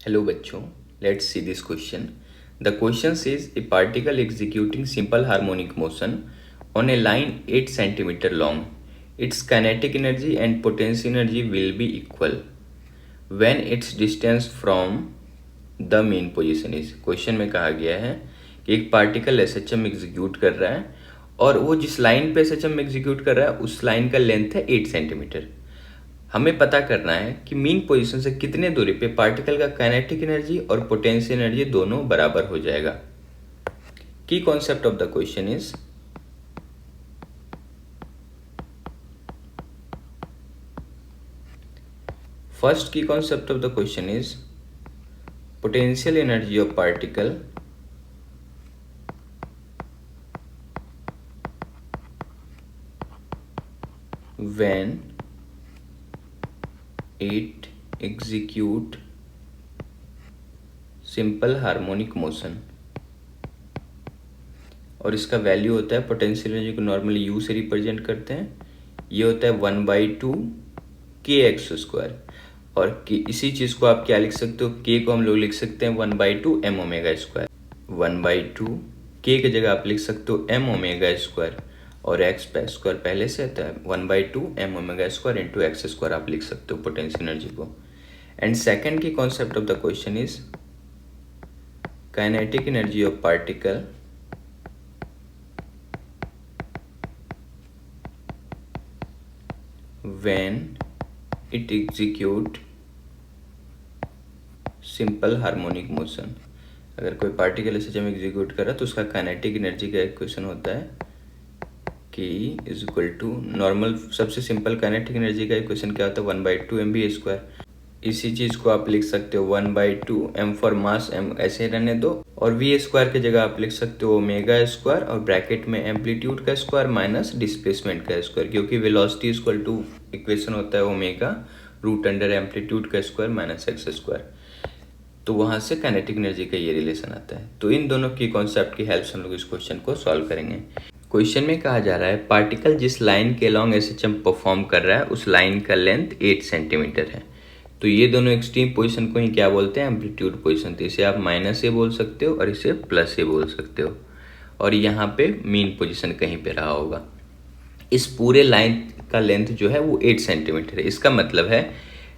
Hello बच्चों, let's see this question. The question says a particle executing simple harmonic motion on a line 8 centimeter long. Its kinetic energy and potential energy will be equal when its distance from the mean position is. Question में कहा गया है कि एक particle SHM execute कर रहा है और वो जिस लाइन पे एसएचएम एग्जीक्यूट कर रहा है उस लाइन का लेंथ है 8 सेंटीमीटर। हमें पता करना है कि मीन पोजीशन से कितने दूरी पे पार्टिकल का काइनेटिक एनर्जी और पोटेंशियल एनर्जी दोनों बराबर हो जाएगा। Key concept of the question is first key concept of the question is potential energy of particle when it execute simple harmonic motion, और इसका वैल्यू होता है पोटेंशियल एनर्जी को नॉर्मली यू से रिप्रेजेंट करते हैं। ये होता है 1/2 kx²। और इसी चीज को आप क्या लिख सकते हो, k को हम लोग लिख सकते हैं 1/2 m⍵²। 1/2 k की जगह आप लिख सकते हो m⍵², और x पे स्क्वायर पहले से आता है 1/2 m⍵² इंटू x² आप लिख सकते हो पोटेंशियल एनर्जी को। एंड सेकेंड की concept of the question is kinetic energy of particle when it execute simple harmonic motion। अगर कोई पार्टिकल ऐसे जब एग्जीक्यूट कर रहा है तो उसका काइनेटिक एनर्जी का इक्वेशन होता है कि इज इक्वल टू नॉर्मल, सबसे सिंपल काइनेटिक एनर्जी का इक्वेशन क्या होता है 1/2 mv²। इसी चीज को आप लिख सकते हो 1/2 m फॉर मास, m ऐसे रहने दो, और v² की जगह आप लिख सकते हो ω² और ब्रैकेट में एम्पलीट्यूड का स्क्वायर माइनस डिस्प्लेसमेंट का स्क्वायर, क्योंकि वेलोसिटी इक्वल टू इक्वेशन होता है ओमेगा रूट अंडर एम्पलीट्यूड का स्क्वायर माइनस x²। तो वहां से काइनेटिक एनर्जी का ये रिलेशन आता है। तो इन दोनों की कॉन्सेप्ट की हेल्प से हम लोग इस क्वेश्चन को सॉल्व करेंगे। क्वेश्चन में कहा जा रहा है पार्टिकल जिस लाइन के अलॉन्ग एसएचएम परफॉर्म कर रहा है उस लाइन का लेंथ 8 सेंटीमीटर है। तो ये दोनों एक्सट्रीम पोजीशन को ही क्या बोलते हैं, एम्पलीट्यूड पोजीशन। तो इसे आप माइनस ए बोल सकते हो और इसे प्लस ए बोल सकते हो, और यहाँ पे मीन पोजीशन कहीं पे रहा होगा। इस पूरे लाइन का लेंथ जो है वो 8 सेंटीमीटर है। इसका मतलब है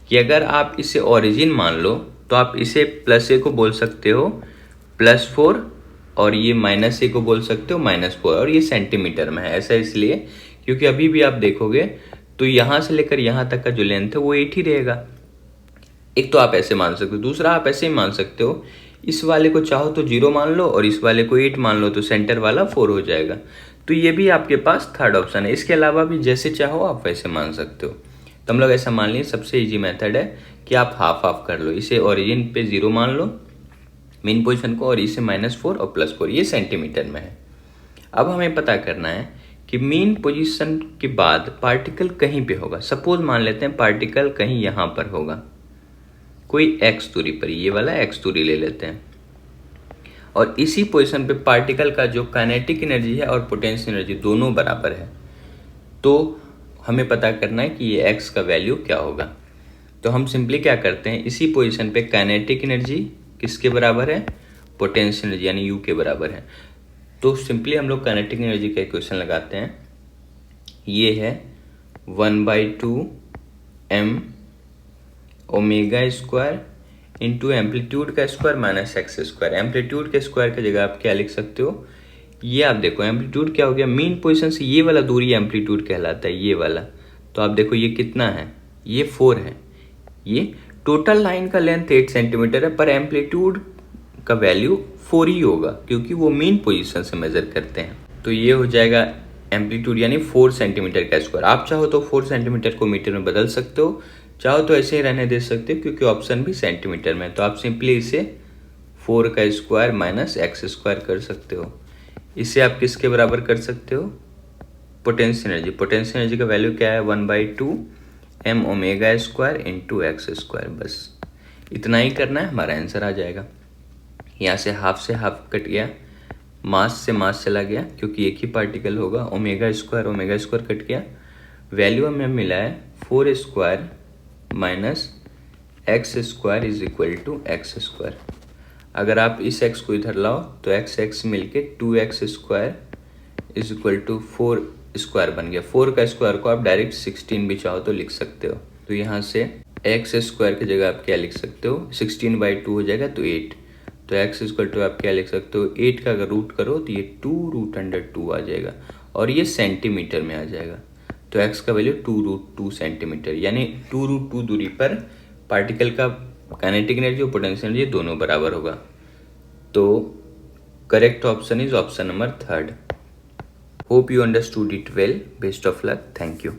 कि अगर आप इसे ओरिजिन मान लो तो आप इसे प्लस ए को बोल सकते हो +4, और ये माइनस ए को बोल सकते हो -4, और ये सेंटीमीटर में है। ऐसा इसलिए क्योंकि अभी भी आप देखोगे तो यहाँ से लेकर यहाँ तक का जो लेंथ है वो 8 ही रहेगा। एक तो आप ऐसे मान सकते हो, दूसरा आप ऐसे ही मान सकते हो, इस वाले को चाहो तो 0 मान लो और इस वाले को 8 मान लो, तो सेंटर वाला 4 हो जाएगा। तो ये भी आपके पास थर्ड ऑप्शन है। इसके अलावा भी जैसे चाहो आप वैसे मान सकते हो। तो हम लोग ऐसा मान लिए, सबसे इजी मेथड है कि आप हाफ हाफ कर लो। इसे ओरिजिन पे 0 मान लो मेन पोजीशन को, और इसे -4 और +4, ये सेंटीमीटर में है। अब हमें पता करना है कि मीन पोजीशन के बाद पार्टिकल कहीं पे होगा। सपोज मान लेते हैं पार्टिकल कहीं यहाँ पर होगा, कोई x दूरी पर, ये वाला x दूरी ले लेते हैं, और इसी पोजीशन पे पार्टिकल का जो काइनेटिक एनर्जी है और पोटेंशियल एनर्जी दोनों बराबर है। तो हमें पता करना है कि ये x का वैल्यू क्या होगा। तो हम सिंपली क्या करते हैं, इसी पोजीशन पे काइनेटिक एनर्जी किसके बराबर है, पोटेंशियल एनर्जी यानी u के बराबर है। तो सिंपली हम लोग काइनेटिक एनर्जी का इक्वेशन लगाते हैं। ये है 1/2 m⍵² इंटू एम्पलीट्यूड का स्क्वायर माइनस x²। एम्पलीट्यूड के स्क्वायर की जगह आप क्या लिख सकते हो, ये आप देखो एम्पलीट्यूड क्या हो गया, मीन पोजीशन से ये वाला दूरी एम्पलीट्यूड कहलाता है, ये वाला। तो आप देखो ये कितना है, ये 4 है। ये टोटल लाइन का लेंथ 8 सेंटीमीटर है, पर एम्पलीट्यूड का वैल्यू 4 ही होगा क्योंकि वो मीन पोजीशन से मेजर करते हैं। तो ये हो जाएगा एम्पलीट्यूड यानी 4 सेंटीमीटर का स्क्वायर। आप चाहो तो 4 सेंटीमीटर को मीटर में बदल सकते हो, चाहो तो ऐसे ही रहने दे सकते हो क्योंकि ऑप्शन भी सेंटीमीटर में। तो आप सिंपली इसे 4 का स्क्वायर माइनस x² कर सकते हो। इसे आप किसके बराबर कर सकते हो, पोटेंशियल एनर्जी। पोटेंशियल एनर्जी का वैल्यू क्या है 1/2 m⍵² इंटू x²। बस इतना ही करना है, हमारा आंसर आ जाएगा। यहाँ से हाफ कट गया, मास से मास चला गया क्योंकि एक ही पार्टिकल होगा, ओमेगा² कट गया। वैल्यू हमें मिला है 4² minus x square is equal to x square. अगर आप इस एक्स को इधर लाओ तो एक्स एक्स मिलके 2x square is equal to 4 square बन गया। 4 का स्क्वायर को आप डायरेक्ट 16 भी चाहो तो लिख सकते हो। तो यहाँ से एक्स स्क्वायर की जगह आप क्या लिख सकते हो, 16/2 हो जाएगा तो 8। तो एक्स इक्वल टू आप क्या लिख सकते हो, 8 का अगर रूट करो तो ये 2√2 आ जाएगा और ये सेंटीमीटर में आ जाएगा। तो एक्स का वैल्यू 2√2 सेंटीमीटर, यानी 2√2 दूरी पर पार्टिकल का काइनेटिक एनर्जी और पोटेंशियल एनर्जी दोनों बराबर होगा। तो correct option is option number 3rd। Hope you understood it well. Best of luck. Thank you.